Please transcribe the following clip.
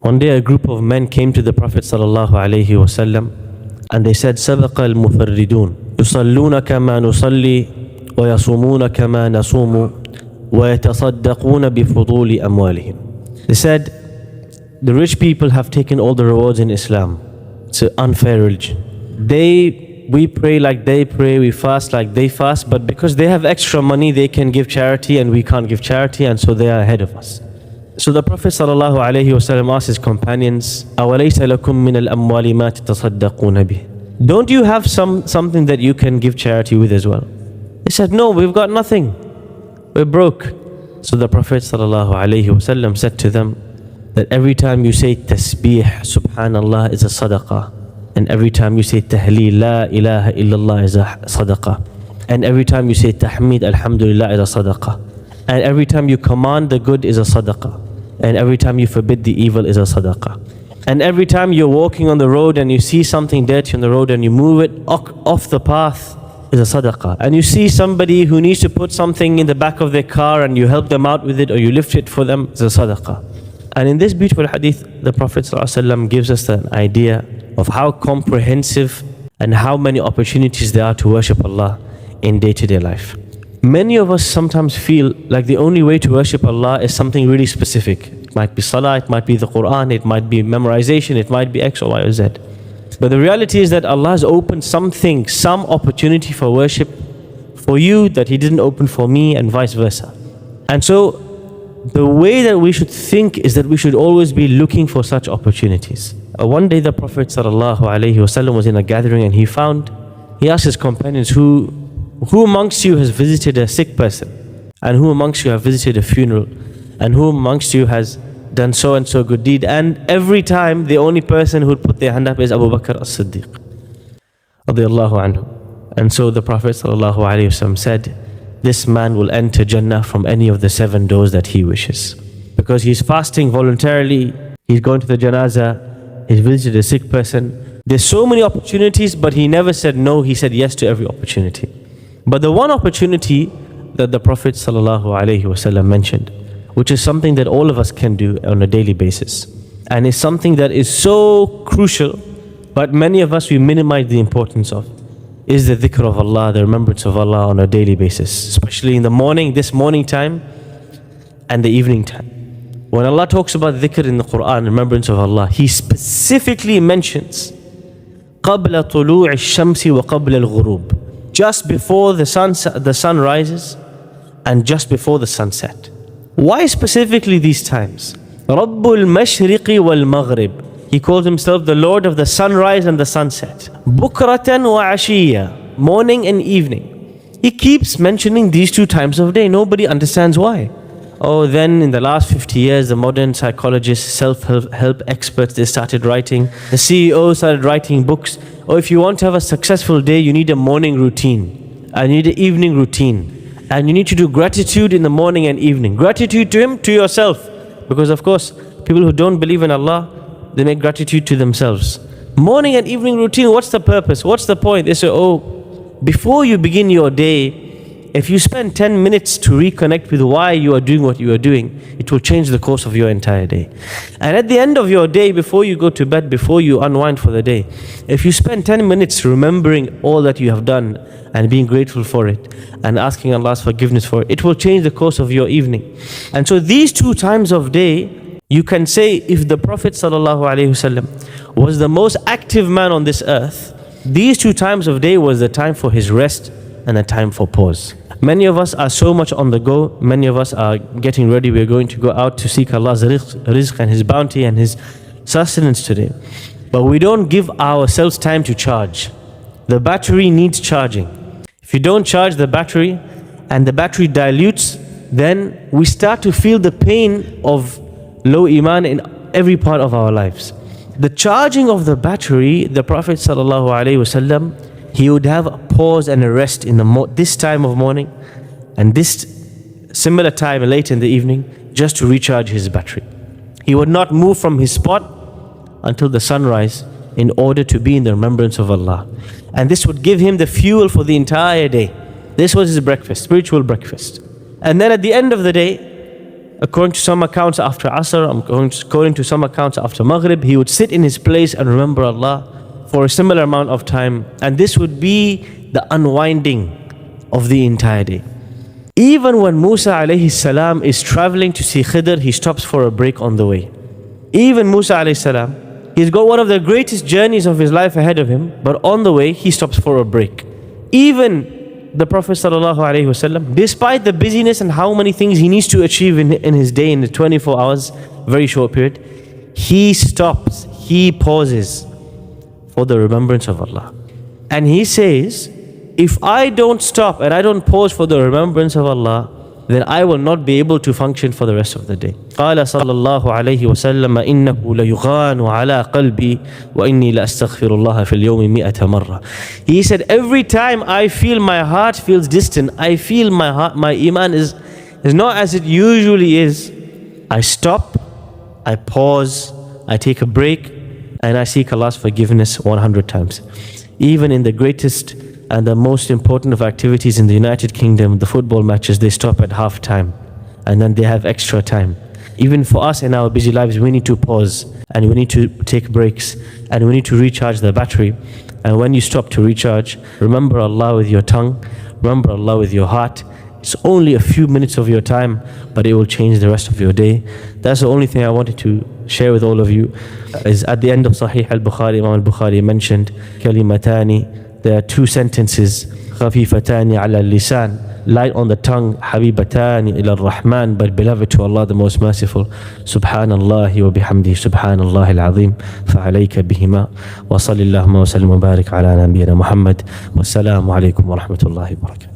One day a group of men came to the Prophet ﷺ and they said, سبق المفردون يصلون كما نصلي ويصومون كما نصوم ويتصدقون بفضول أموالهم. They said, the rich people have taken all the rewards in Islam. It's an unfair religion. We pray like they pray, we fast like they fast, but because they have extra money, they can give charity and we can't give charity, and so they are ahead of us. So the Prophet ﷺ asked his companions, أَوَلَيْسَ لَكُم مِّنَ الْأَمْوَالِ مَا تَتَصَدَّقُونَ بِهِ? Don't you have something that you can give charity with as well? They said, no, we've got nothing. We're broke. So the Prophet ﷺ said to them that every time you say tasbih, subhanallah, is a sadaqah. And every time you say tahleel, la ilaha illallah, is a sadaqah. And every time you say tahmeed, alhamdulillah, is a sadaqah. And every time you command the good is a sadaqah. And every time you forbid the evil is a sadaqah. And every time you're walking on the road and you see something dirty on the road and you move it off the path is a sadaqah. And you see somebody who needs to put something in the back of their car and you help them out with it or you lift it for them, is a sadaqah. And in this beautiful hadith, the Prophet ﷺ gives us an idea of how comprehensive and how many opportunities there are to worship Allah in day-to-day life. Many of us sometimes feel like the only way to worship Allah is something really specific. It might be salah, it might be the Quran, it might be memorization, it might be X or Y or Z. But the reality is that Allah has opened some opportunity for worship for you that He didn't open for me, and vice versa. And so the way that we should think is that we should always be looking for such opportunities. One day the Prophet ﷺ was in a gathering and he asked his companions, who amongst you has visited a sick person? And who amongst you have visited a funeral? And who amongst you has done so and so good deed? And every time the only person who would put their hand up is Abu Bakr as-Siddiq radiyallahu anhu. And so the Prophet ﷺ said, this man will enter Jannah from any of the 7 doors that he wishes. Because he's fasting voluntarily, he's going to the janazah, he's visited a sick person. There's so many opportunities, but he never said no, he said yes to every opportunity. But the one opportunity that the Prophet ﷺ mentioned, which is something that all of us can do on a daily basis, and is something that is so crucial, but many of us, we minimize the importance of, is the dhikr of Allah, the remembrance of Allah on a daily basis, especially in the morning, this morning time, and the evening time. When Allah talks about dhikr in the Quran, remembrance of Allah, He specifically mentions قَبْلَ طُلُوعِ الشَّمْسِ وَقَبْلَ الْغُرُوبِ, just before the sun rises and just before the sunset. Why specifically these times? رَبُّ الْمَشْرِقِ وَالْمَغْرِبِ, He calls Himself the Lord of the sunrise and the sunset. Bukratan wa ashiya, morning and evening. He keeps mentioning these 2 times of day. Nobody understands why. Oh, then in the last 50 years, the modern psychologists, self-help experts, they started writing. The CEOs started writing books. Oh, if you want to have a successful day, you need a morning routine. And you need an evening routine. And you need to do gratitude in the morning and evening. Gratitude to Him, to yourself. Because of course, people who don't believe in Allah, they make gratitude to themselves. Morning and evening routine, what's the purpose? What's the point? They say, oh, before you begin your day, if you spend 10 minutes to reconnect with why you are doing what you are doing, it will change the course of your entire day. And at the end of your day, before you go to bed, before you unwind for the day, if you spend 10 minutes remembering all that you have done and being grateful for it and asking Allah's forgiveness for it, it will change the course of your evening. And so these 2 times of day, you can say if the Prophet ﷺ was the most active man on this earth, these 2 times of day was the time for his rest and a time for pause. Many of us are so much on the go. Many of us are getting ready. We're going to go out to seek Allah's rizq and His bounty and His sustenance today. But we don't give ourselves time to charge. The battery needs charging. If you don't charge the battery and the battery dilutes, then we start to feel the pain of low iman in every part of our lives. The charging of the battery, the Prophet ﷺ, he would have a pause and a rest in this time of morning and this similar time late in the evening, just to recharge his battery. He would not move from his spot until the sunrise in order to be in the remembrance of Allah. And this would give him the fuel for the entire day. This was his breakfast, spiritual breakfast. And then at the end of the day, according to some accounts after Asr, according to some accounts after Maghrib, he would sit in his place and remember Allah for a similar amount of time. And this would be the unwinding of the entire day. Even when Musa alayhi salam is traveling to see Khidr, he stops for a break on the way. Even Musa alayhi salam, he's got one of the greatest journeys of his life ahead of him, but on the way, he stops for a break. Even the Prophet sallallahu alaihi wasallam, despite the busyness and how many things he needs to achieve in his day, in the 24 hours, very short period, he stops, he pauses for the remembrance of Allah. And he says, if I don't stop and I don't pause for the remembrance of Allah, then I will not be able to function for the rest of the day. قال صلى الله عليه وسلم إنه ليغان على قلبي وإني لأستغفر الله في اليوم 100 مرة. He said, every time I feel my heart feels distant, I feel my iman is not as it usually is, I stop, I pause, I take a break, and I seek Allah's forgiveness 100 times. Even in the greatest and the most important of activities in the United Kingdom, the football matches, they stop at half time and then they have extra time. Even for us in our busy lives, we need to pause and we need to take breaks and we need to recharge the battery. And when you stop to recharge, remember Allah with your tongue, remember Allah with your heart. It's only a few minutes of your time, but it will change the rest of your day. That's the only thing I wanted to share with all of you. Is at the end of Sahih al-Bukhari, Imam al-Bukhari mentioned kalimatani. There are two sentences, خَفِيفَتَانِ عَلَى اللِّسَانِ, light on the tongue, حَبِيبَتَانِ إِلَى الرَّحْمَنِ, but beloved to Allah, the most merciful. Subhanallah wa bihamdi, Subhanallah al-Azim, فَعَلَيْكَ بِهِمَا, وَصَلِّ اللَّهُمَّ وَسَلِّمْ وَبَارِكْ عَلَى نَبِيِّنَا Muhammad, وَالسَّلَامُ عَلَيْكُمْ وَرَحْمَةُ اللَّهِ وَبَرَكَاتُهُ.